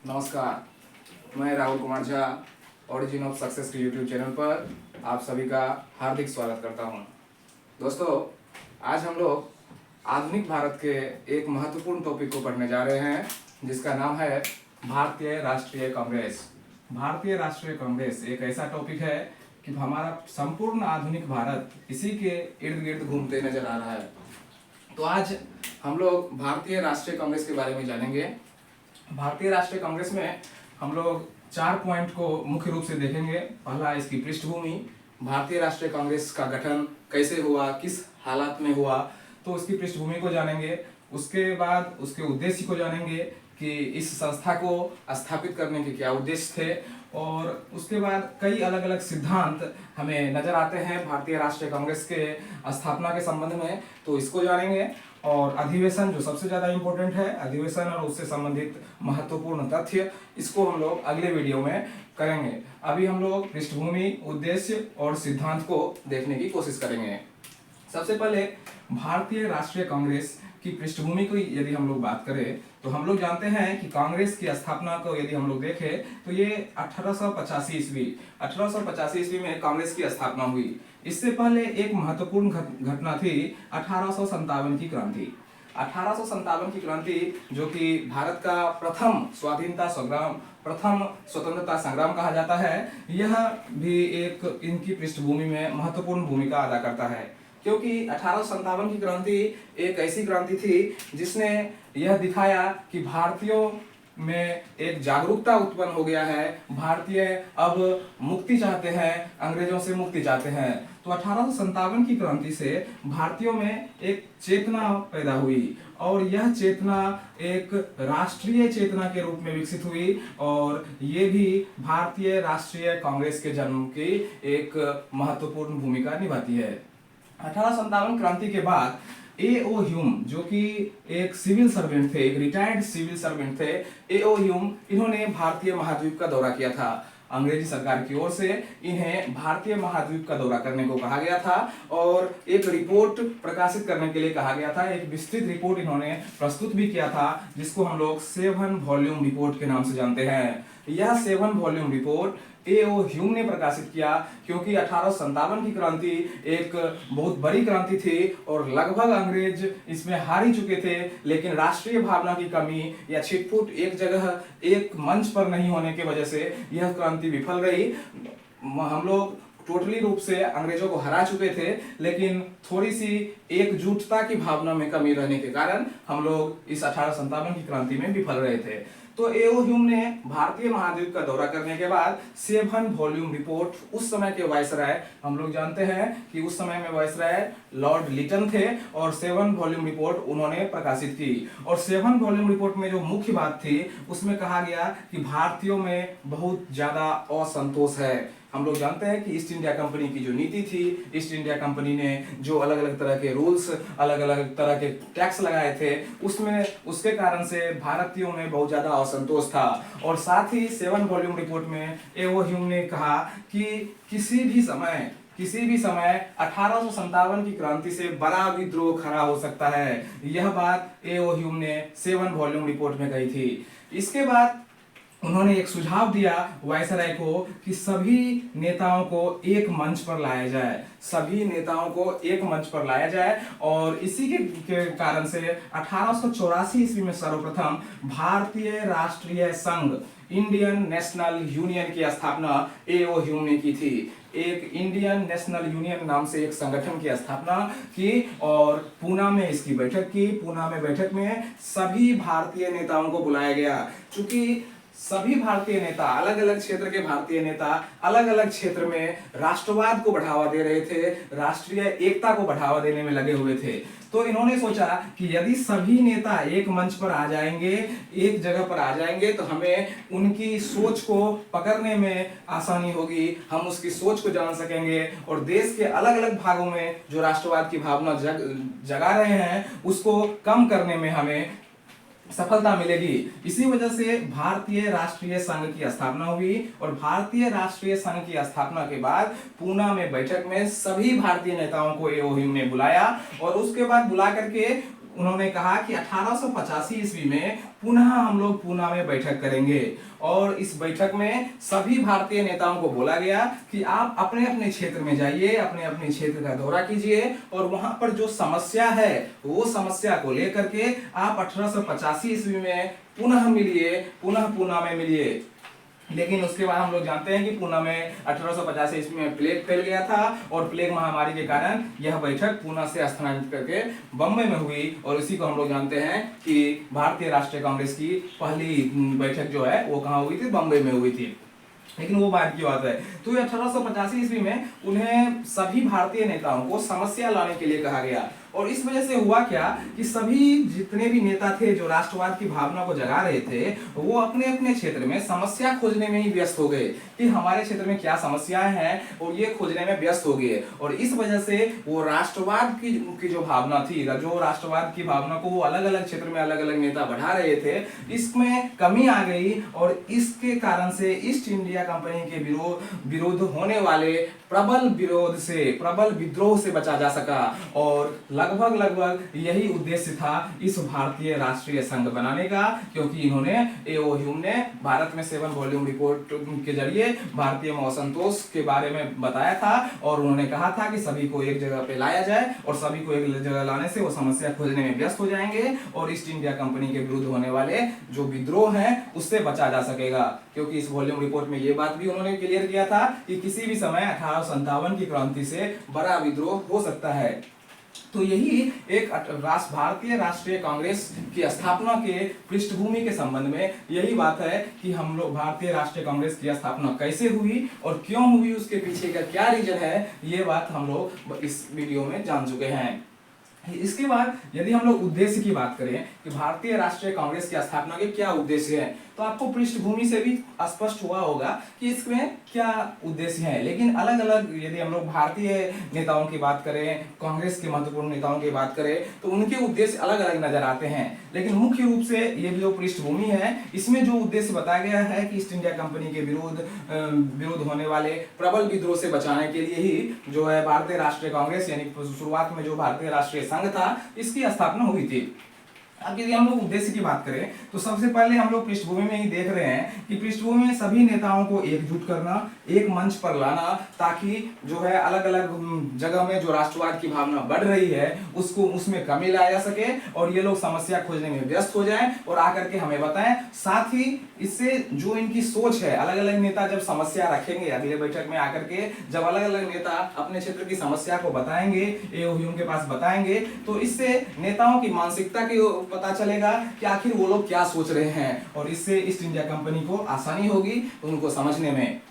नमस्कार, मैं Rahul Kumar Jha origin of success के यूट्यूब चैनल पर आप सभी का हार्दिक स्वागत करता हूं। दोस्तों, आज हम लोग आधुनिक भारत के एक महत्वपूर्ण टॉपिक को पढ़ने जा रहे हैं जिसका नाम है भारतीय राष्ट्रीय कांग्रेस। भारतीय राष्ट्रीय कांग्रेस एक ऐसा टॉपिक है कि हमारा संपूर्ण आधुनिक भारत इसी के इर्द गिर्द घूमते नजर आ रहा है। तो आज हम लोग भारतीय राष्ट्रीय कांग्रेस के बारे में जानेंगे। भारतीय राष्ट्रीय कांग्रेस में हम लोग 4 पॉइंट को मुख्य रूप से देखेंगे। पहला, इसकी पृष्ठभूमि, भारतीय राष्ट्रीय कांग्रेस का गठन कैसे हुआ, किस हालात में हुआ, तो उसकी पृष्ठभूमि को जानेंगे। उसके बाद उसके उद्देश्य को जानेंगे कि इस संस्था को स्थापित करने के क्या उद्देश्य थे, और उसके बाद कई अलग अलग सिद्धांत हमें नजर आते हैं भारतीय राष्ट्रीय कांग्रेस के स्थापना के संबंध में, तो इसको जानेंगे। और अधिवेशन जो सबसे ज़्यादा इम्पोर्टेंट है, अधिवेशन और उससे संबंधित महत्वपूर्ण तथ्य, इसको हम लोग अगले वीडियो में करेंगे। अभी हम लोग पृष्ठभूमि, उद्देश्य और सिद्धांत को देखने की कोशिश करेंगे। सबसे पहले भारतीय राष्ट्रीय कांग्रेस की पृष्ठभूमि को यदि हम लोग बात करें तो हम लोग जानते हैं कि कांग्रेस की स्थापना को यदि हम लोग देखें तो ये 1885 ईस्वी में कांग्रेस की स्थापना हुई। इससे पहले एक महत्वपूर्ण घटना थी 1857 की क्रांति। 1857 की क्रांति, जो कि भारत का प्रथम स्वाधीनता संग्राम, प्रथम स्वतंत्रता संग्राम कहा जाता है, यह भी एक इनकी पृष्ठभूमि में महत्वपूर्ण भूमिका अदा करता है। क्योंकि 1857 की क्रांति एक ऐसी क्रांति थी जिसने यह दिखाया कि भारतीयों में एक जागरूकता उत्पन्न हो गया है। भारतीय अब मुक्ति चाहते हैं, अंग्रेजों से मुक्ति चाहते हैं। तो 1857 की क्रांति से भारतीयों में एक चेतना पैदा हुई, और यह चेतना एक राष्ट्रीय चेतना के रूप में विकसित हुई, और ये भी भारतीय राष्ट्रीय कांग्रेस के जन्म की एक महत्वपूर्ण भूमिका निभाती है। 1857 क्रांति के बाद A.O. ह्यूम, जो कि एक सिविल सर्वेंट थे, एक रिटायर्ड सिविल सर्वेंट थे, A.O. ह्यूम, इन्होंने भारतीय महाद्वीप का दौरा किया था। अंग्रेजी सरकार की ओर से इन्हें भारतीय महाद्वीप का दौरा करने को कहा गया था और एक रिपोर्ट प्रकाशित करने के लिए कहा गया था। एक विस्तृत रिपोर्ट इन्होंने प्रस्तुत भी किया था, जिसको हम लोग 7 वॉल्यूम रिपोर्ट के नाम से जानते हैं। यह 7 वॉल्यूम रिपोर्ट A.O. ह्यूम ने प्रकाशित किया, क्योंकि 1857 की क्रांति एक बहुत बड़ी क्रांति थी और लगभग अंग्रेज इसमें हार ही चुके थे, लेकिन राष्ट्रीय भावना की कमी या छिटपुट एक जगह, एक मंच पर नहीं होने की वजह से यह क्रांति विफल रही। हम लोग टोटली रूप से अंग्रेजों को हरा चुके थे, लेकिन थोड़ी सी एकजुटता की भावना में कमी रहने के कारण हम लोग इस 1857 की क्रांति में विफल रहे थे। तो A.O. ह्यूम ने भारतीय महाद्वीप का दौरा करने के बाद 7 वॉल्यूम रिपोर्ट, उस समय के वायसराय, हम लोग जानते हैं कि उस समय में वायसराय लॉर्ड लिटन थे, और 7 वॉल्यूम रिपोर्ट उन्होंने प्रकाशित की। और 7 वॉल्यूम रिपोर्ट में जो मुख्य बात थी, उसमें कहा गया कि भारतीयों में बहुत ज्यादा असंतोष है। हम लोग जानते हैं कि ईस्ट इंडिया कंपनी की जो नीति थी, ईस्ट इंडिया कंपनी ने जो अलग अलग तरह के रूल्स, अलग अलग तरह के टैक्स लगाए थे, उसमें उसके कारण से भारतीयों में बहुत ज्यादा असंतोष था। और साथ ही 7 वॉल्यूम रिपोर्ट में A.O. ह्यूम ने कहा कि किसी भी समय 1857 की क्रांति से बड़ा विद्रोह खड़ा हो सकता है। यह बात A.O. ह्यूम ने 7 वॉल्यूम रिपोर्ट में कही थी। इसके बाद उन्होंने एक सुझाव दिया वायसराय को कि सभी नेताओं को एक मंच पर लाया जाए, सभी नेताओं को एक मंच पर लाया जाए। और इसी के कारण से 1884 ईस्वी में सर्वप्रथम भारतीय राष्ट्रीय संघ, इंडियन नेशनल यूनियन की स्थापना A.O. ह्यूम ने की थी। एक इंडियन नेशनल यूनियन नाम से एक संगठन की स्थापना की और पूना में इसकी बैठक की। पूना में बैठक में सभी भारतीय नेताओं को बुलाया गया। चूंकि सभी भारतीय नेता, अलग अलग क्षेत्र के भारतीय नेता अलग अलग क्षेत्र में राष्ट्रवाद को बढ़ावा दे रहे थे, राष्ट्रीय एकता को बढ़ावा देने में लगे हुए थे। तो इन्होंने सोचा कि यदि सभी नेता एक मंच पर आ जाएंगे, एक जगह पर आ जाएंगे, तो हमें उनकी सोच को पकड़ने में आसानी होगी, हम उसकी सोच को जान सकेंगे, और देश के अलग अलग भागों में जो राष्ट्रवाद की भावना जगा रहे हैं, उसको कम करने में हमें सफलता मिलेगी। इसी वजह से भारतीय राष्ट्रीय संघ की स्थापना हुई, और भारतीय राष्ट्रीय संघ की स्थापना के बाद पूना में बैठक में सभी भारतीय नेताओं को A.O. ह्यूम ने बुलाया, और उसके बाद बुला करके उन्होंने कहा कि 1885 ईस्वी में पुनः हम लोग पूना में बैठक करेंगे और इस बैठक में सभी भारतीय नेताओं को बोला गया कि आप अपने अपने क्षेत्र में जाइए, अपने अपने क्षेत्र का दौरा कीजिए और वहां पर जो समस्या है वो समस्या को लेकर के आप 1885 ईस्वी में पुनः मिलिए, पुनः पूना में मिलिए। लेकिन उसके बाद हम लोग जानते हैं कि पूना में 1885 ईस्वी में प्लेग फैल गया था और प्लेग महामारी के कारण यह बैठक पूना से स्थानांतरित करके बम्बई में हुई और इसी को हम लोग जानते हैं कि भारतीय राष्ट्रीय कांग्रेस की पहली बैठक जो है वो कहाँ हुई थी, बम्बई में हुई थी। लेकिन वो बात की बात है। तो 1885 ईस्वी में उन्हें सभी भारतीय नेताओं को समस्या लाने के लिए कहा गया और इस वजह से हुआ क्या कि सभी जितने भी नेता थे जो राष्ट्रवाद की भावना को जगा रहे थे वो अपने अपने क्षेत्र में समस्या खोजने में ही व्यस्त हो गए कि हमारे क्षेत्र में क्या समस्याएं हैं और ये खोजने में व्यस्त हो गए और इस वजह से वो राष्ट्रवाद की जो भावना थी, जो राष्ट्रवाद की भावना को वो अलग अलग क्षेत्र में अलग अलग नेता बढ़ा रहे थे, इसमें कमी आ गई और इसके कारण से ईस्ट इंडिया कंपनी के विरोध होने वाले प्रबल विद्रोह से बचा जा सका और लगभग यही उद्देश्य था इस भारतीय राष्ट्रीय संघ बनाने का, क्योंकि इन्होंने ए.ओ. ह्यूम ने भारत में 7 वॉल्यूम रिपोर्ट के जरिए भारतीय में असंतोष के बारे में बताया था और उन्होंने कहा था कि सभी को एक जगह पे लाया जाए और सभी को एक जगह लाने से वो समस्या खोजने में व्यस्त हो जाएंगे और ईस्ट इंडिया कंपनी के विरुद्ध होने वाले जो विद्रोह है उससे बचा जा सकेगा। क्योंकि इस वॉल्यूम रिपोर्ट में ये बात भी उन्होंने क्लियर किया था कि किसी भी समय 1857 की क्रांति से बड़ा विद्रोह हो सकता है। तो यही एक भारतीय राष्ट्रीय कांग्रेस की स्थापना के पृष्ठभूमि के संबंध में यही बात है कि हम लोग भारतीय राष्ट्रीय कांग्रेस की स्थापना कैसे हुई और क्यों हुई, उसके पीछे का क्या रीजन है, ये बात हम लोग इस वीडियो में जान चुके हैं। इसके बाद यदि हम लोग उद्देश्य की बात करें कि भारतीय राष्ट्रीय कांग्रेस की स्थापना के क्या उद्देश्य है, तो आपको पृष्ठभूमि से भी स्पष्ट हुआ होगा कि इसमें क्या उद्देश्य है। लेकिन अलग अलग यदि हम लोग भारतीय नेताओं की बात करें, कांग्रेस के महत्वपूर्ण नेताओं की बात करें, तो उनके उद्देश्य अलग अलग नजर आते हैं। लेकिन मुख्य रूप से ये जो पृष्ठभूमि है इसमें जो उद्देश्य बताया गया है कि ईस्ट इंडिया कंपनी के विरोध होने वाले प्रबल विद्रोह से बचाने के लिए ही जो है भारतीय राष्ट्रीय कांग्रेस यानी शुरुआत में जो भारतीय राष्ट्रीय संघ था इसकी स्थापना हुई थी। अब यदि हम लोग उद्देश्य की बात करें तो सबसे पहले हम लोग पृष्ठभूमि में ही देख रहे हैं कि पृष्ठभूमि में सभी नेताओं को एकजुट करना, एक मंच पर लाना, ताकि जो है अलग अलग जगह में जो राष्ट्रवाद की भावना बढ़ रही है उसको उसमें कमी लाया जा सके और ये लोग समस्या खोजने में व्यस्त हो जाएं और आकर के हमें बताएं। साथ ही इससे जो इनकी सोच है, अलग अलग नेता जब समस्या रखेंगे अगले बैठक में आकर के, जब अलग अलग नेता अपने क्षेत्र की समस्या को बताएंगे, ए.ओ. ह्यूम के पास बताएंगे, तो इससे नेताओं की मानसिकता की पता चलेगा कि आखिर वो लोग क्या सोच रहे हैं और इससे ईस्ट इंडिया कंपनी को आसानी होगी उनको समझने में।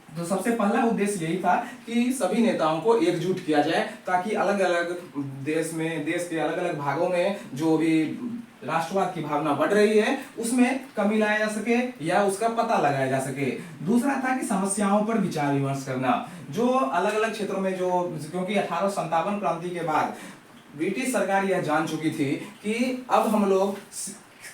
तो सबसे पहला उद्देश्य यही था कि सभी नेताओं को एकजुट किया जाए ताकि अलग अलग देश के अलग अलग भागों में जो भी राष्ट्रवाद की भावना बढ़ रही है उसमें कमी लाया जा सके या उसका पता लगाया जा सके। दूसरा था कि समस्याओं पर विचार विमर्श करना, जो अलग अलग क्षेत्रों में जो, क्योंकि 1857 क्रांति के बाद ब्रिटिश सरकार यह जान चुकी थी कि अब हम लोग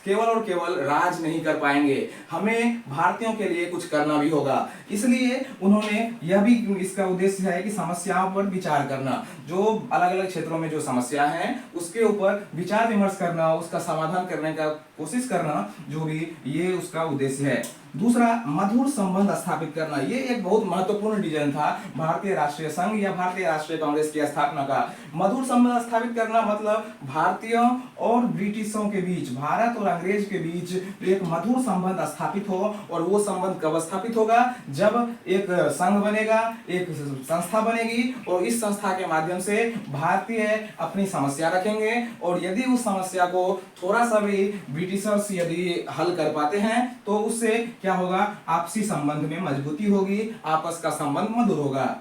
केवल और केवल राज नहीं कर पाएंगे, हमें भारतीयों के लिए कुछ करना भी होगा। इसलिए उन्होंने यह भी, इसका उद्देश्य है कि समस्याओं पर विचार करना, जो अलग अलग क्षेत्रों में जो समस्या है उसके ऊपर विचार विमर्श करना, उसका समाधान करने का कोशिश करना, जो भी ये उसका उद्देश्य है। दूसरा, मधुर संबंध स्थापित करना, ये एक बहुत महत्वपूर्ण डिसीजन था भारतीय राष्ट्रीय संघ या भारतीय राष्ट्रीय कांग्रेस की स्थापना का। मधुर संबंध स्थापित करना मतलब भारतीयों और ब्रिटिशों के बीच, भारत और अंग्रेज के बीच एक मधुर संबंध स्थापित हो। और वो संबंध कब स्थापित होगा? जब एक संघ बनेगा, एक संस्था बनेगी और इस संस्था के माध्यम से भारतीय अपनी समस्या रखेंगे और यदि उस समस्या को थोड़ा सा भी ब्रिटिशर्स यदि हल कर पाते हैं तो उससे क्या होगा? आपसी संबंध में मजबूती होगी, आपस का संबंध मधुर होगा।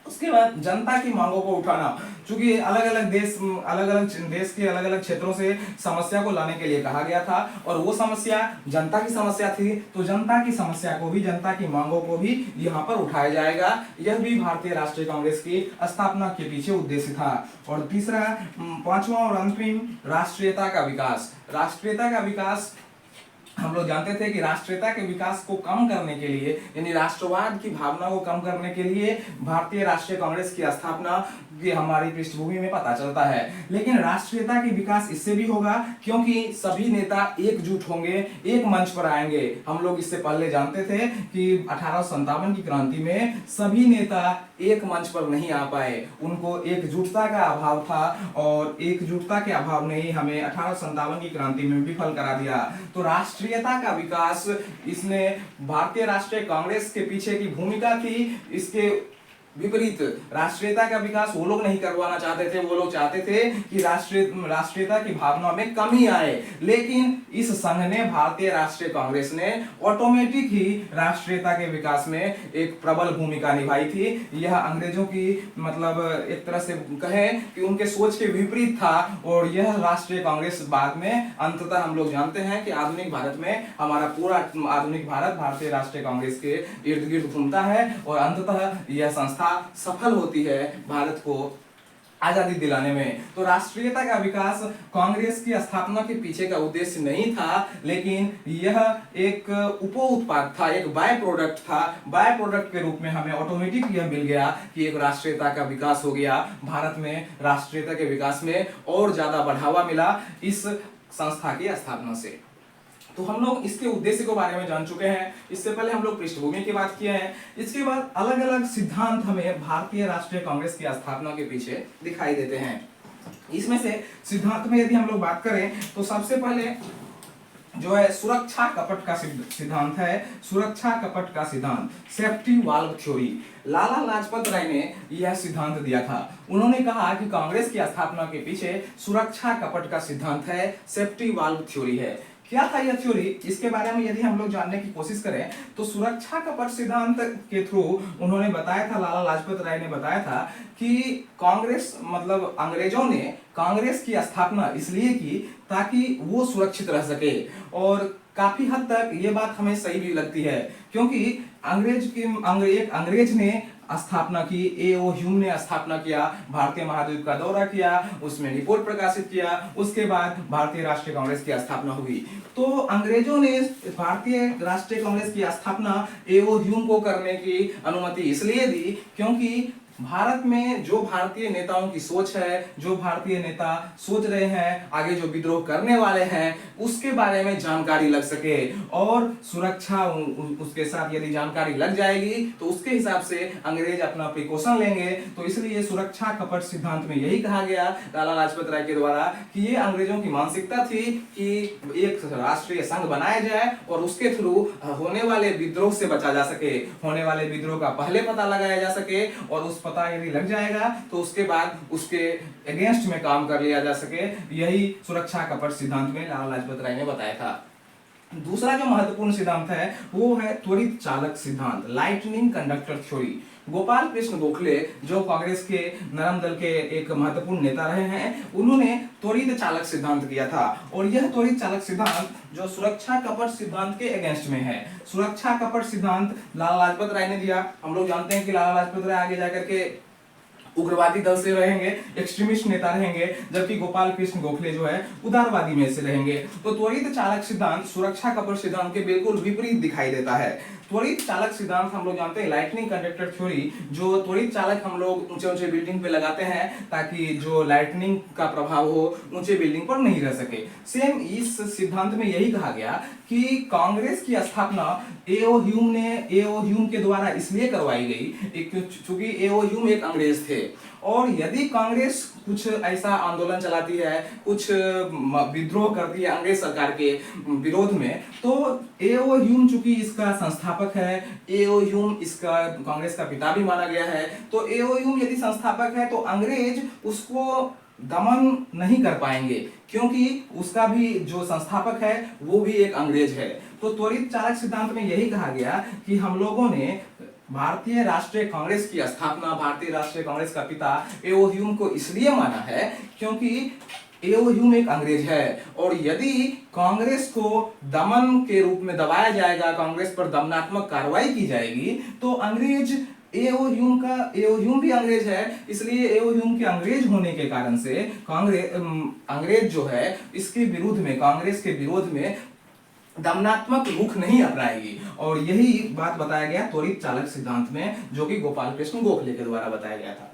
उसके बाद जनता की मांगों को उठाना, क्योंकि अलग अलग देश के अलग अलग क्षेत्रों से समस्या को लाने के लिए कहा गया था और वो समस्या जनता की समस्या थी, तो जनता की समस्या को भी, जनता की मांगों को भी यहाँ पर उठाया जाएगा। यह भी भारतीय राष्ट्रीय कांग्रेस की स्थापना के पीछे उद्देश्य था। और तीसरा, पांचवा और अंतिम, राष्ट्रीयता का विकास। राष्ट्रीयता का विकास हम लोग जानते थे कि राष्ट्रीयता के विकास को कम करने के लिए, यानी राष्ट्रवाद की भावना को कम करने के लिए भारतीय राष्ट्रीय कांग्रेस की स्थापना की हमारी पृष्ठभूमि में पता चलता है। लेकिन राष्ट्रीयता की विकास इससे भी होगा क्योंकि सभी नेता एकजुट होंगे, एक मंच पर आएंगे। हम लोग इससे पहले जानते थे कि 1857 की क्रांति में सभी नेता एक मंच पर नहीं आ पाए, उनको एकजुटता का अभाव था और एकजुटता के अभाव ने ही हमें 1857 की क्रांति में विफल करा दिया। तो राष्ट्रीयता का विकास, इसने भारतीय राष्ट्रीय कांग्रेस के पीछे की भूमिका थी। इसके विपरीत राष्ट्रीयता का विकास वो लोग नहीं करवाना चाहते थे, वो लोग चाहते थे कि राष्ट्रीयता की भावना में कमी आए। लेकिन इस संघ ने, भारतीय राष्ट्रीय कांग्रेस ने ऑटोमेटिक ही राष्ट्रीयता के विकास में एक प्रबल भूमिका निभाई थी। यह अंग्रेजों की मतलब एक तरह से कहें कि उनके सोच के विपरीत था और यह राष्ट्रीय कांग्रेस बाद में अंततः हम लोग जानते हैं कि आधुनिक भारत में हमारा पूरा आधुनिक भारत भारतीय राष्ट्रीय कांग्रेस के इर्द गिर्द घूमता है और अंततः यह संस्था सफल होती है भारत को आजादी दिलाने में। तो राष्ट्रीयता का विकास कांग्रेस की स्थापना के पीछे का उद्देश्य नहीं था, लेकिन यह एक उप उत्पाद था, एक बाय प्रोडक्ट था। बाय प्रोडक्ट के रूप में हमें ऑटोमेटिक यह मिल गया कि एक राष्ट्रीयता का विकास हो गया भारत में। राष्ट्रीयता के विकास में और ज्यादा बढ़ावा मिला इस संस्था की स्थापना से। तो हम लोग इसके उद्देश्य के बारे में जान चुके हैं। इससे पहले हम लोग पृष्ठभूमि की बात किए हैं। इसके बाद अलग अलग सिद्धांत हमें भारतीय राष्ट्रीय कांग्रेस की स्थापना के पीछे दिखाई देते हैं। इसमें से सिद्धांत में यदि हम लोग बात करें तो सबसे पहले जो है सुरक्षा कपट का सिद्धांत है। सुरक्षा कपट का सिद्धांत, safety valve theory. Lala Lajpat Rai ने यह सिद्धांत दिया था। उन्होंने कहा कि कांग्रेस की स्थापना के पीछे सुरक्षा कपट का सिद्धांत है, सेफ्टी वाल्व थ्योरी है। क्या था यह थ्योरी, इसके बारे में यदि हम लोग जानने की कोशिश करें तो सुरक्षा कपट सिद्धांत के थ्रू उन्होंने बताया था, लाला लाजपत राय ने बताया था कि कांग्रेस मतलब अंग्रेजों ने कांग्रेस की स्थापना इसलिए की ताकि वो सुरक्षित रह सके। और काफी हद तक ये बात हमें सही भी लगती है क्योंकि अंग्रेज ने स्थापना की, एओ ह्यूम ने स्थापना किया, भारतीय महाद्वीप का दौरा किया, उसमें रिपोर्ट प्रकाशित किया, उसके बाद भारतीय राष्ट्रीय कांग्रेस की स्थापना हुई। तो अंग्रेजों ने भारतीय राष्ट्रीय कांग्रेस की स्थापना एओ ह्यूम को करने की अनुमति इसलिए दी क्योंकि भारत में जो भारतीय नेताओं की सोच है, जो भारतीय नेता सोच रहे हैं, आगे जो विद्रोह करने वाले हैं, उसके बारे में जानकारी लग सके और सुरक्षा उसके साथ यदि जानकारी लग जाएगी तो उसके हिसाब से अंग्रेज अपना प्रिकॉशन लेंगे। तो इसलिए सुरक्षा कपट सिद्धांत में यही कहा गया लाला लाजपत राय के द्वारा कि ये अंग्रेजों की मानसिकता थी कि एक राष्ट्रीय संघ बनाया जाए और उसके थ्रू होने वाले विद्रोह से बचा जा सके, होने वाले विद्रोह का पहले पता लगाया जा सके और उस पता यदि लग जाएगा तो उसके बाद उसके अगेंस्ट में काम कर लिया जा सके। यही सुरक्षा कपट सिद्धांत में लाला लाजपत राय ने बताया था। दूसरा जो महत्वपूर्ण सिद्धांत है वो है त्वरित चालक सिद्धांत, lightning conductor theory. Gopal Krishna Gokhale जो कांग्रेस के नरम दल के एक महत्वपूर्ण नेता रहे हैं, उन्होंने त्वरित चालक सिद्धांत किया था और यह त्वरित चालक सिद्धांत जो सुरक्षा कपट सिद्धांत के अगेंस्ट में है। सुरक्षा कपट सिद्धांत लाला लाजपत राय ने दिया। हम लोग जानते हैं कि लाला लाजपत राय आगे जाकर के उग्रवादी दल से रहेंगे, एक्सट्रीमिस्ट नेता रहेंगे, जबकि गोपाल कृष्ण गोखले जो है उदारवादी में से रहेंगे। तो त्वरित चालक सिद्धांत सुरक्षा कपट सिद्धांत के बिल्कुल विपरीत दिखाई देता है। त्वरित चालक सिद्धांत हम लोग जानते हैं लाइटनिंग कंडक्टर थ्योरी, जो त्वरित चालक हम लोग ऊंचे ऊंचे बिल्डिंग पे लगाते हैं ताकि जो लाइटनिंग का प्रभाव हो ऊंचे बिल्डिंग पर नहीं रह सके। सेम इस सिद्धांत में यही कहा गया कि कांग्रेस की स्थापना एओ ह्यूम के द्वारा इसलिए करवाई गई क्योंकि एओ ह्यूम एक अंग्रेज थे और यदि कांग्रेस कुछ ऐसा आंदोलन चलाती है, कुछ विद्रोह करती है अंग्रेज सरकार के विरोध में, तो एओ ह्यूम चूंकि इसका संस्थापक है, एओ ह्यूम इसका कांग्रेस का पिता भी माना गया है, तो एओ ह्यूम यदि संस्थापक है तो अंग्रेज उसको दमन नहीं कर पाएंगे क्योंकि उसका भी जो संस्थापक है वो भी एक अंग्रेज है। तो त्वरित चालक सिद्धांत में यही कहा गया कि हम लोगों ने भारतीय राष्ट्रीय कांग्रेस की स्थापना, भारतीय राष्ट्रीय कांग्रेस का पिता एओ ह्यूम को इसलिए माना है क्योंकि एओ ह्यूम एक अंग्रेज है और यदि कांग्रेस को दमन के रूप में दबाया जाएगा, कांग्रेस पर दमनात्मक कार्रवाई की जाएगी, तो अंग्रेज एओ ह्यूम भी अंग्रेज है, इसलिए एओ ह्यूम के अंग्रेज होने के कारण से अंग्रेज जो है इसके विरुद्ध में, कांग्रेस के विरोध में दमनात्मक रुख नहीं अपनाएगी। और यही बात बताया गया त्वरित चालक सिद्धांत में, जो कि गोपाल कृष्ण गोखले के द्वारा बताया गया था।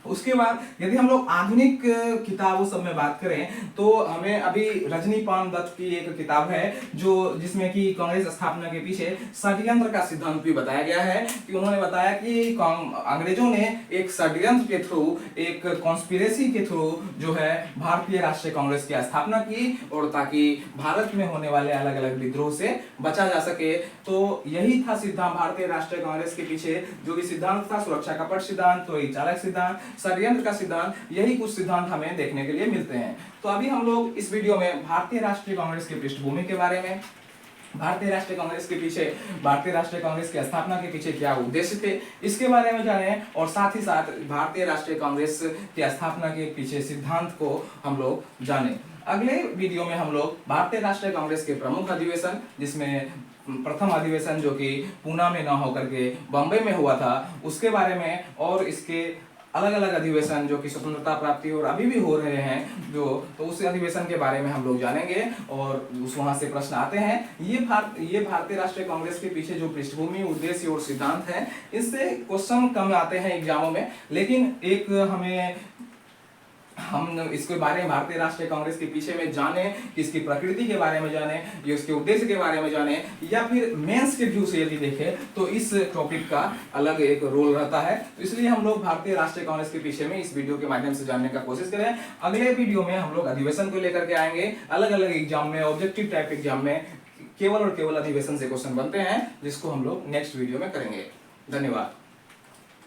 उसके बाद यदि हम लोग आधुनिक किताबों सब में बात करें तो हमें अभी रजनीकांत दत्त की एक किताब है जो जिसमें कि कांग्रेस स्थापना के पीछे षड्यंत्र का सिद्धांत भी बताया गया है कि उन्होंने बताया कि अंग्रेजों ने एक षड्यंत्र के थ्रू, एक कॉन्स्पिरेसी के थ्रू जो है भारतीय राष्ट्रीय कांग्रेस की स्थापना की, और ताकि भारत में होने वाले अलग अलग विद्रोह से बचा जा सके। तो यही था सिद्धांत भारतीय राष्ट्रीय कांग्रेस के पीछे जो भी सिद्धांत था, सुरक्षा कपट सिद्धांत, त्वरित चालक सिद्धांत, षड्यंत्र का सिद्धांत, यही कुछ सिद्धांत हमें देखने के लिए मिलते हैं। तो अभी हम लोग इस वीडियो में भारतीय राष्ट्रीय कांग्रेस की पृष्ठभूमि के बारे में, भारतीय राष्ट्रीय कांग्रेस के पीछे, भारतीय राष्ट्रीय कांग्रेस की स्थापना के पीछे क्या उद्देश्य थे, इसके बारे में जाने, और साथ ही साथ भारतीय राष्ट्रीय कांग्रेस की स्थापना के पीछे सिद्धांत को हम लोग जाने। अगले वीडियो में हम लोग भारतीय राष्ट्रीय कांग्रेस के प्रमुख अधिवेशन, जिसमें प्रथम अधिवेशन जो कि पूना में ना होकर के बम्बई में हुआ था, उसके बारे में, और इसके अलग अलग अधिवेशन जो कि स्वतंत्रता प्राप्ति और अभी भी हो रहे हैं जो, तो उस अधिवेशन के बारे में हम लोग जानेंगे और वहां से प्रश्न आते हैं। ये भारतीय राष्ट्रीय कांग्रेस के पीछे जो पृष्ठभूमि, उद्देश्य और सिद्धांत है, इससे क्वेश्चन कम आते हैं एग्जामों में, लेकिन एक हम इसके बारे में भारतीय राष्ट्रीय कांग्रेस के पीछे में जाने, इसकी प्रकृति के बारे में जाने, या इसके उद्देश्य के बारे में जाने, या फिर मेंस के व्यू से यदि देखें तो इस टॉपिक का अलग एक रोल रहता है। तो इसलिए हम लोग भारतीय राष्ट्रीय कांग्रेस के पीछे में इस वीडियो के माध्यम से जानने का कोशिश करें। अगले वीडियो में हम लोग अधिवेशन को लेकर के आएंगे। अलग अलग एग्जाम में, ऑब्जेक्टिव टाइप एग्जाम में केवल और केवल अधिवेशन से क्वेश्चन बनते हैं, जिसको हम लोग नेक्स्ट वीडियो में करेंगे। धन्यवाद।